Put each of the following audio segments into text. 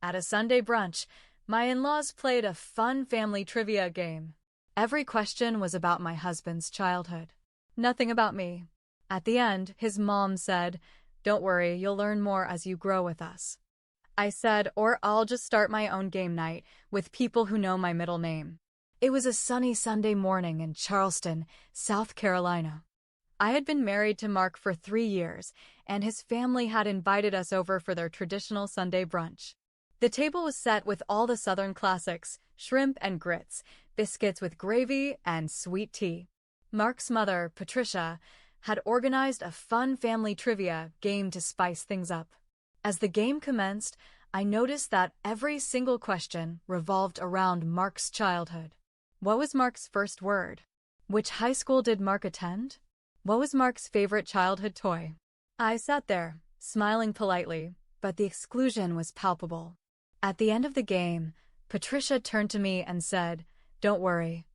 At a Sunday brunch, my in-laws played a fun family trivia game. Every question was about my husband's childhood. Nothing about me. At the end, his mom said, "Don't worry, you'll learn more as you grow with us." I said, "Or I'll just start my own game night with people who know my middle name." It was a sunny Sunday morning in Charleston, South Carolina. I had been married to Mark for 3 years, and his family had invited us over for their traditional Sunday brunch. The table was set with all the Southern classics, shrimp and grits, biscuits with gravy, and sweet tea. Mark's mother, Patricia, had organized a fun family trivia game to spice things up. As the game commenced, I noticed that every single question revolved around Mark's childhood. What was Mark's first word? Which high school did Mark attend? What was Mark's favorite childhood toy? I sat there, smiling politely, but the exclusion was palpable. At the end of the game, Patricia turned to me and said, "Don't worry.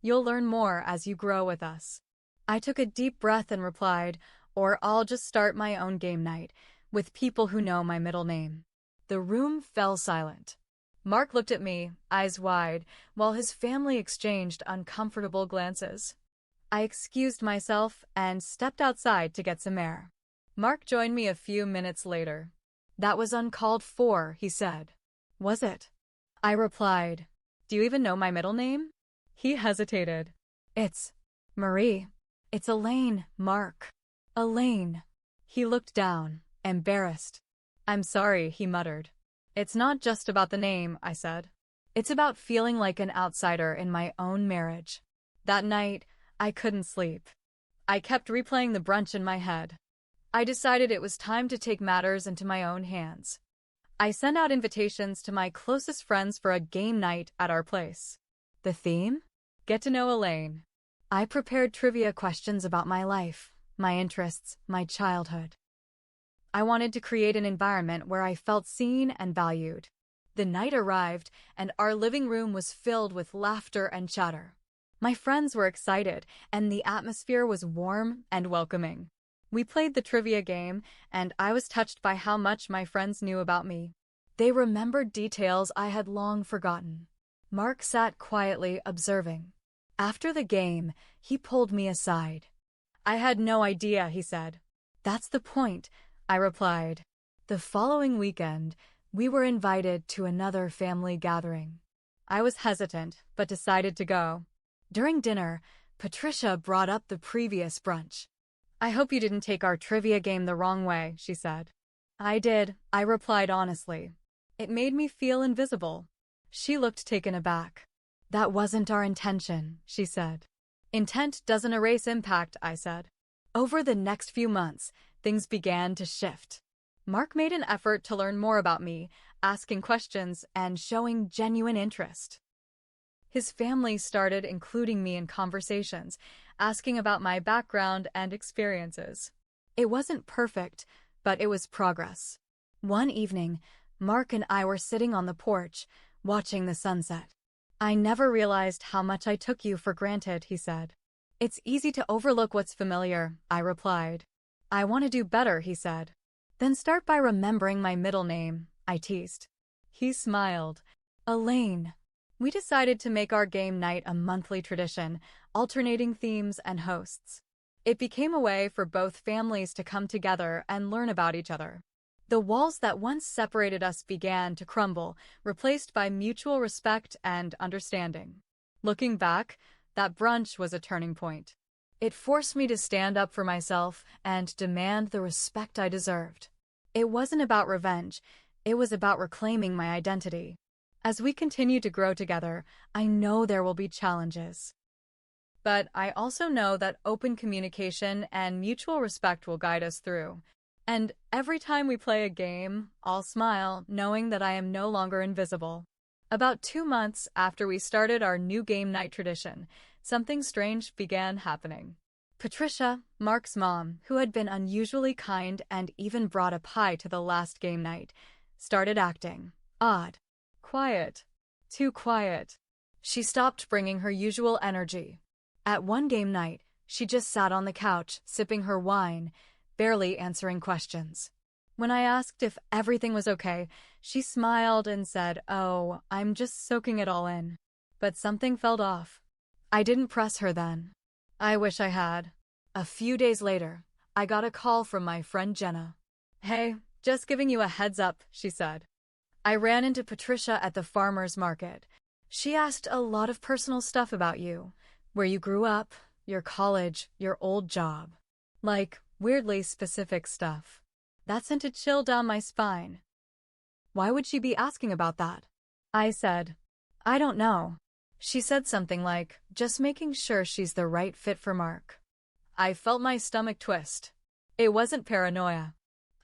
You'll learn more as you grow with us." I took a deep breath and replied, "Or I'll just start my own game night with people who know my middle name." The room fell silent. Mark looked at me, eyes wide, while his family exchanged uncomfortable glances. I excused myself and stepped outside to get some air. Mark joined me a few minutes later. "That was uncalled for," he said. "Was it?" I replied. "Do you even know my middle name?" He hesitated. "It's Marie. It's Elaine, Mark. Elaine." He looked down, embarrassed. "I'm sorry," he muttered. "It's not just about the name," I said. "It's about feeling like an outsider in my own marriage." That night, I couldn't sleep. I kept replaying the brunch in my head. I decided it was time to take matters into my own hands. I sent out invitations to my closest friends for a game night at our place. The theme? Get to know Elaine. I prepared trivia questions about my life, my interests, my childhood. I wanted to create an environment where I felt seen and valued. The night arrived, and our living room was filled with laughter and chatter. My friends were excited, and the atmosphere was warm and welcoming. We played the trivia game, and I was touched by how much my friends knew about me. They remembered details I had long forgotten. Mark sat quietly observing. After the game, he pulled me aside. "I had no idea," he said. "That's the point," I replied. The following weekend, we were invited to another family gathering. I was hesitant, but decided to go. During dinner, Patricia brought up the previous brunch. "I hope you didn't take our trivia game the wrong way," she said. "I did," I replied honestly. "It made me feel invisible." She looked taken aback. "That wasn't our intention," she said. "Intent doesn't erase impact," I said. Over the next few months, things began to shift. Mark made an effort to learn more about me, asking questions and showing genuine interest. His family started including me in conversations, asking about my background and experiences. It wasn't perfect, but it was progress. One evening, Mark and I were sitting on the porch, watching the sunset. "I never realized how much I took you for granted," he said. "It's easy to overlook what's familiar," I replied. "I want to do better," he said. "Then start by remembering my middle name," I teased. He smiled. "Elaine." We decided to make our game night a monthly tradition, alternating themes and hosts. It became a way for both families to come together and learn about each other. The walls that once separated us began to crumble, replaced by mutual respect and understanding. Looking back, that brunch was a turning point. It forced me to stand up for myself and demand the respect I deserved. It wasn't about revenge, it was about reclaiming my identity. As we continue to grow together, I know there will be challenges. But I also know that open communication and mutual respect will guide us through. And every time we play a game, I'll smile, knowing that I am no longer invisible. About 2 months after we started our new game night tradition, something strange began happening. Patricia, Mark's mom, who had been unusually kind and even brought a pie to the last game night, started acting odd. Quiet. Too quiet. She stopped bringing her usual energy. At one game night, she just sat on the couch, sipping her wine, barely answering questions. When I asked if everything was okay, She smiled and said, "Oh, I'm just soaking it all in." But something felt off. I didn't press her then. I wish I had. A few days later, I got a call from my friend Jenna. "Hey, just giving you a heads up," she said. "I ran into Patricia at the farmer's market. She asked a lot of personal stuff about you, where you grew up, your college, your old job. Like, weirdly specific stuff. That sent a chill down my spine." "Why would she be asking about that?" I said. "I don't know." She said something like, "Just making sure she's the right fit for Mark." I felt my stomach twist. It wasn't paranoia.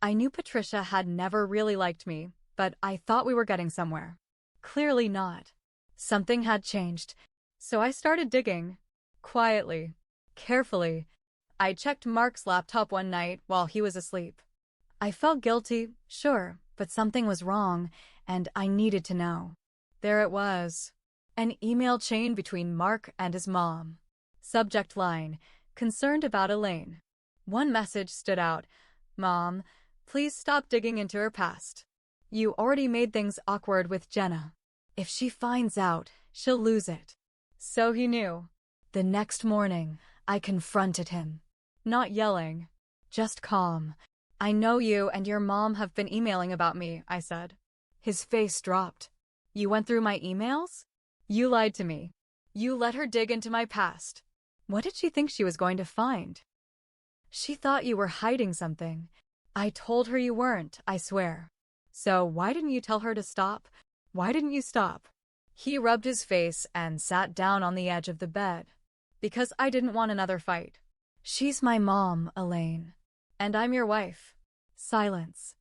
I knew Patricia had never really liked me, but I thought we were getting somewhere. Clearly not. Something had changed, so I started digging. Quietly, carefully. I checked Mark's laptop one night while he was asleep. I felt guilty, sure, but something was wrong, and I needed to know. There it was. An email chain between Mark and his mom. Subject line, concerned about Elaine. One message stood out. "Mom, please stop digging into her past. You already made things awkward with Jenna. If she finds out, she'll lose it." So he knew. The next morning, I confronted him. Not yelling, just calm. "I know you and your mom have been emailing about me," I said. His face dropped. "You went through my emails? You lied to me. You let her dig into my past. What did she think she was going to find?" "She thought you were hiding something. I told her you weren't, I swear." "So why didn't you tell her to stop? Why didn't you stop?" He rubbed his face and sat down on the edge of the bed. "Because I didn't want another fight. She's my mom, Elaine. And I'm your wife." Silence.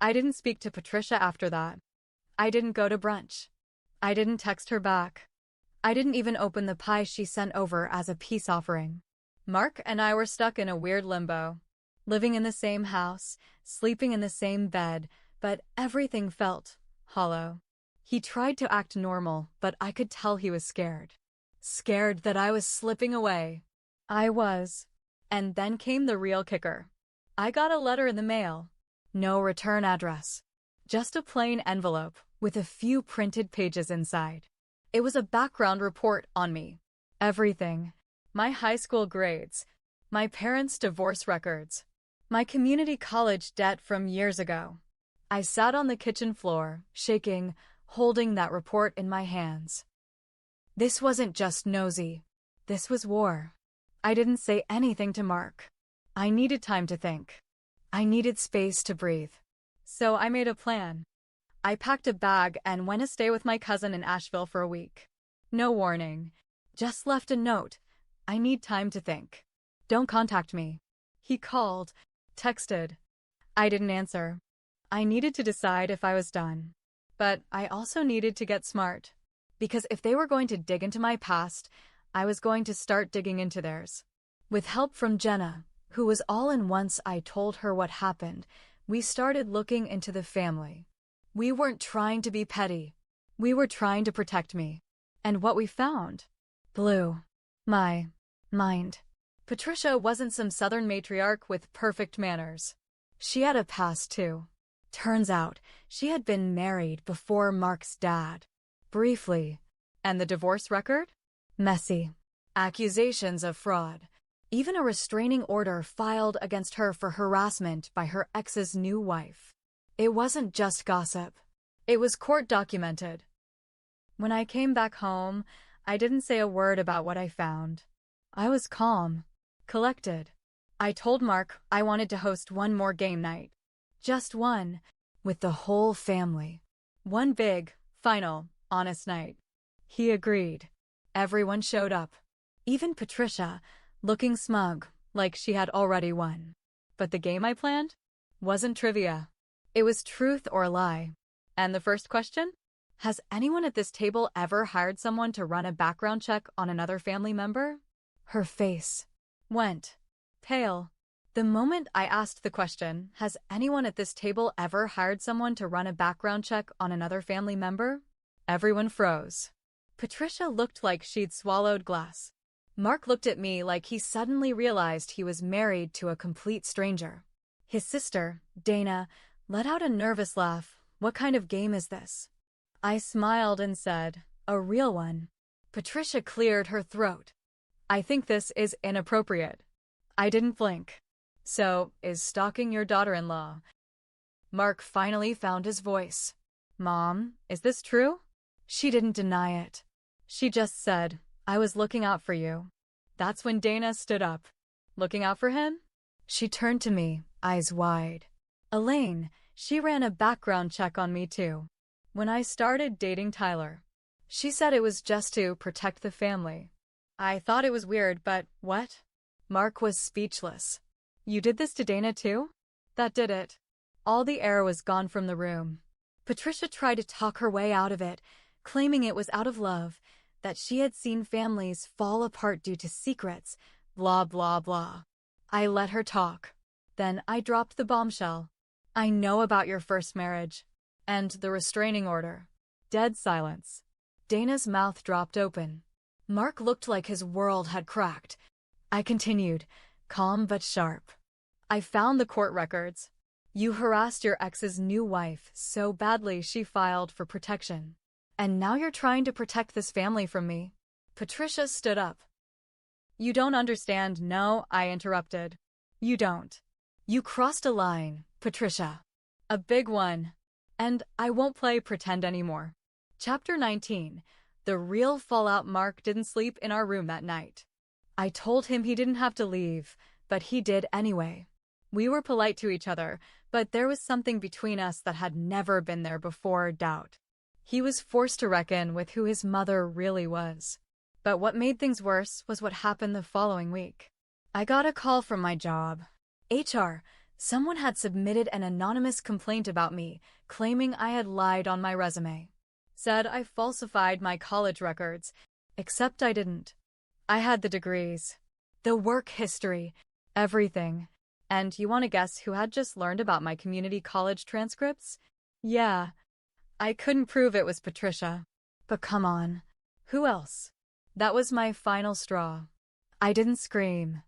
I didn't speak to Patricia after that. I didn't go to brunch. I didn't text her back. I didn't even open the pie she sent over as a peace offering. Mark and I were stuck in a weird limbo. Living in the same house, sleeping in the same bed, but everything felt hollow. He tried to act normal, but I could tell he was scared. Scared that I was slipping away. I was. And then came the real kicker. I got a letter in the mail. No return address. Just a plain envelope with a few printed pages inside. It was a background report on me. Everything. My high school grades. My parents' divorce records. My community college debt from years ago. I sat on the kitchen floor, shaking, holding that report in my hands. This wasn't just nosy. This was war. I didn't say anything to Mark. I needed time to think. I needed space to breathe. So I made a plan. I packed a bag and went to stay with my cousin in Asheville for a week. No warning. Just left a note. "I need time to think. Don't contact me." He called, texted. I didn't answer. I needed to decide if I was done. But I also needed to get smart. Because if they were going to dig into my past, I was going to start digging into theirs. With help from Jenna, who was all in once I told her what happened, we started looking into the family. We weren't trying to be petty. We were trying to protect me. And what we found blew my mind. Patricia wasn't some southern matriarch with perfect manners. She had a past too. Turns out, she had been married before Mark's dad. Briefly. And the divorce record? Messy. Accusations of fraud. Even a restraining order filed against her for harassment by her ex's new wife. It wasn't just gossip. It was court documented. When I came back home, I didn't say a word about what I found. I was calm, collected. I told Mark I wanted to host one more game night. Just one, with the whole family. One big, final, honest night. He agreed. Everyone showed up. Even Patricia, looking smug, like she had already won. But the game I planned wasn't trivia. It was truth or lie. And the first question? Has anyone at this table ever hired someone to run a background check on another family member? Her face went pale. The moment I asked the question, has anyone at this table ever hired someone to run a background check on another family member? Everyone froze. Patricia looked like she'd swallowed glass. Mark looked at me like he suddenly realized he was married to a complete stranger. His sister, Dana, let out a nervous laugh, What kind of game is this? I smiled and said, a real one. Patricia cleared her throat. I think this is inappropriate. I didn't blink. So, is stalking your daughter-in-law? Mark finally found his voice. Mom, is this true? She didn't deny it. She just said, I was looking out for you. That's when Dana stood up. Looking out for him? She turned to me, eyes wide. Elaine, she ran a background check on me too. When I started dating Tyler. She said it was just to protect the family. I thought it was weird, but what? Mark was speechless. You did this to Dana too? That did it. All the air was gone from the room. Patricia tried to talk her way out of it, claiming it was out of love, that she had seen families fall apart due to secrets, blah blah blah. I let her talk. Then I dropped the bombshell. I know about your first marriage. And the restraining order. Dead silence. Dana's mouth dropped open. Mark looked like his world had cracked. I continued, calm but sharp. I found the court records. You harassed your ex's new wife so badly she filed for protection. And now you're trying to protect this family from me. Patricia stood up. You don't understand, no, I interrupted. You don't. You crossed a line, Patricia. A big one. And I won't play pretend anymore. Chapter 19. The real fallout. Mark didn't sleep in our room that night. I told him he didn't have to leave, but he did anyway. We were polite to each other, but there was something between us that had never been there before, doubt. He was forced to reckon with who his mother really was. But what made things worse was what happened the following week. I got a call from my job. HR. Someone had submitted an anonymous complaint about me, claiming I had lied on my resume. Said I falsified my college records, except I didn't. I had the degrees, the work history, everything. And you want to guess who had just learned about my community college transcripts? Yeah. I couldn't prove it was Patricia. But come on. Who else? That was my final straw. I didn't scream.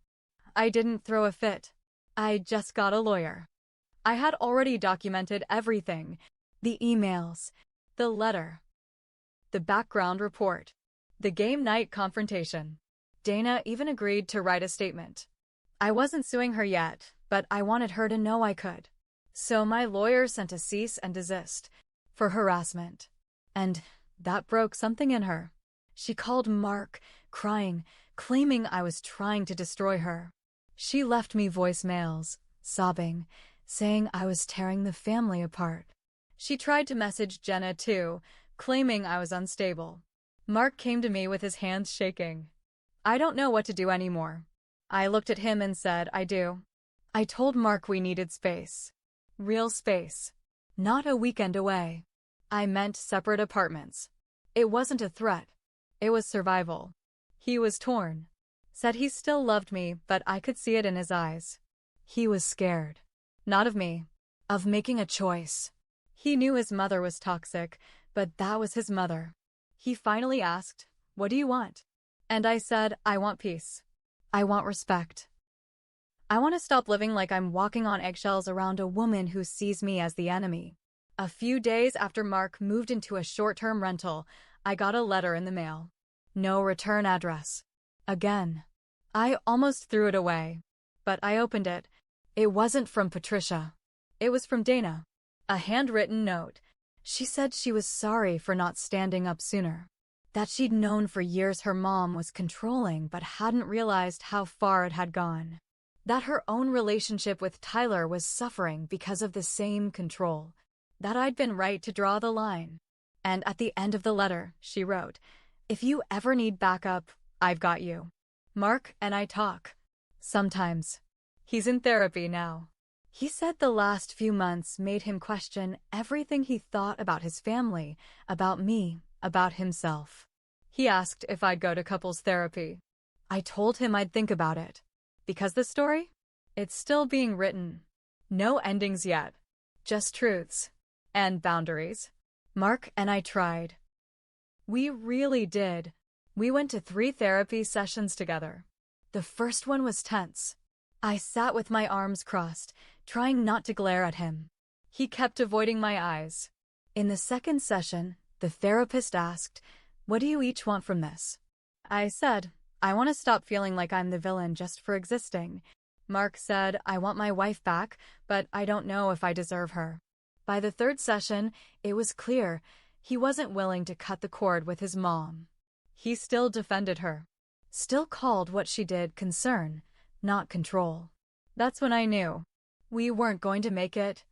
I didn't throw a fit. I just got a lawyer. I had already documented everything. The emails, the letter, the background report, the game night confrontation. Dana even agreed to write a statement. I wasn't suing her yet, but I wanted her to know I could. So my lawyer sent a cease and desist for harassment. And that broke something in her. She called Mark, crying, claiming I was trying to destroy her. She left me voicemails, sobbing, saying I was tearing the family apart. She tried to message Jenna too, claiming I was unstable. Mark came to me with his hands shaking. I don't know what to do anymore. I looked at him and said, I do. I told Mark we needed space. Real space. Not a weekend away. I meant separate apartments. It wasn't a threat. It was survival. He was torn. Said he still loved me, but I could see it in his eyes. He was scared. Not of me. Of making a choice. He knew his mother was toxic, but that was his mother. He finally asked, what do you want? And I said, I want peace. I want respect. I want to stop living like I'm walking on eggshells around a woman who sees me as the enemy. A few days after Mark moved into a short-term rental, I got a letter in the mail. No return address. Again. I almost threw it away. But I opened it. It wasn't from Patricia. It was from Dana. A handwritten note. She said she was sorry for not standing up sooner. That she'd known for years her mom was controlling but hadn't realized how far it had gone. That her own relationship with Tyler was suffering because of the same control. That I'd been right to draw the line. And at the end of the letter, she wrote, if you ever need backup, I've got you. Mark and I talk. Sometimes. He's in therapy now. He said the last few months made him question everything he thought about his family, about me, about himself. He asked if I'd go to couples therapy. I told him I'd think about it. Because the story? It's still being written. No endings yet. Just truths. And boundaries. Mark and I tried. We really did. We went to 3 therapy sessions together. The first one was tense. I sat with my arms crossed, trying not to glare at him. He kept avoiding my eyes. In the second session, the therapist asked, "What do you each want from this?" I said, "I want to stop feeling like I'm the villain just for existing." Mark said, "I want my wife back, but I don't know if I deserve her." By the third session, it was clear he wasn't willing to cut the cord with his mom. He still defended her, still called what she did concern, not control. That's when I knew we weren't going to make it.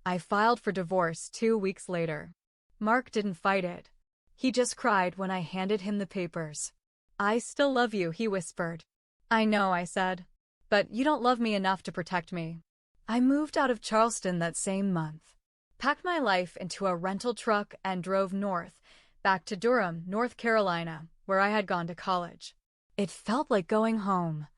I filed for divorce 2 weeks later. Mark didn't fight it. He just cried when I handed him the papers. "I still love you," he whispered. "I know," I said, "but you don't love me enough to protect me." I moved out of Charleston that same month, packed my life into a rental truck and drove north, back to Durham, North Carolina, where I had gone to college. It felt like going home.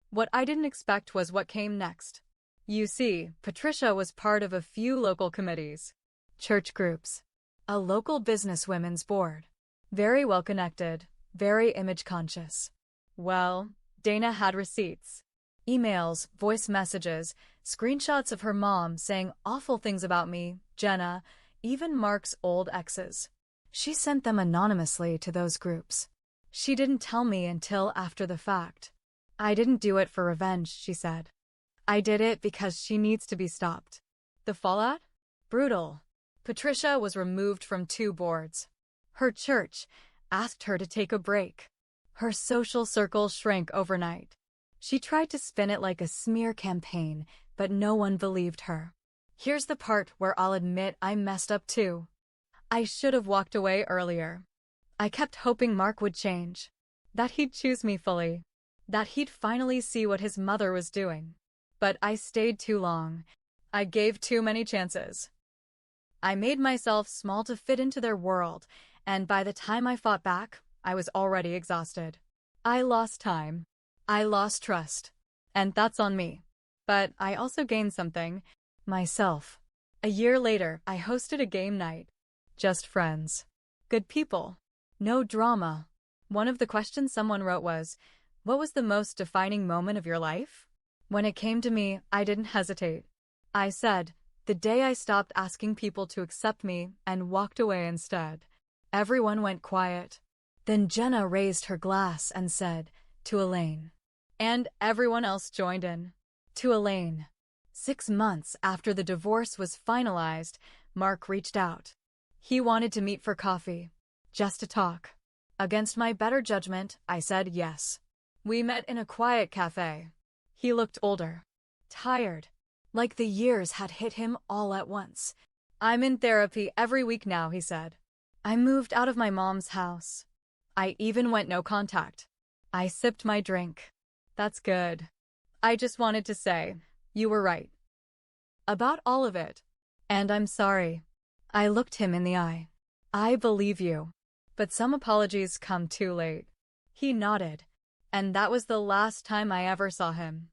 What I didn't expect was what came next. You see, Patricia was part of a few local committees, church groups, a local business women's board. Very well connected, very image conscious. Well, Dana had receipts, emails, voice messages, screenshots of her mom saying awful things about me, Jenna, even Mark's old exes. She sent them anonymously to those groups. She didn't tell me until after the fact. "I didn't do it for revenge," she said. "I did it because she needs to be stopped." The fallout? Brutal. Patricia was removed from 2 boards. Her church asked her to take a break. Her social circle shrank overnight. She tried to spin it like a smear campaign, but no one believed her. Here's the part where I'll admit I messed up too. I should have walked away earlier. I kept hoping Mark would change, that he'd choose me fully, that he'd finally see what his mother was doing. But I stayed too long. I gave too many chances. I made myself small to fit into their world, and by the time I fought back, I was already exhausted. I lost time. I lost trust. And that's on me. But I also gained something. Myself. A year later, I hosted a game night. Just friends. Good people. No drama. One of the questions someone wrote was, "What was the most defining moment of your life?" When it came to me, I didn't hesitate. I said, the day I stopped asking people to accept me and walked away instead. Everyone went quiet. Then Jenna raised her glass and said, "To Elaine." And everyone else joined in. To Elaine. 6 months after the divorce was finalized, Mark reached out. He wanted to meet for coffee. Just to talk. Against my better judgment, I said yes. We met in a quiet cafe. He looked older. Tired. Like the years had hit him all at once. "I'm in therapy every week now," he said. "I moved out of my mom's house. I even went no contact." I sipped my drink. "That's good. I just wanted to say, you were right about all of it. And I'm sorry." I looked him in the eye. "I believe you. But some apologies come too late." He nodded. And that was the last time I ever saw him.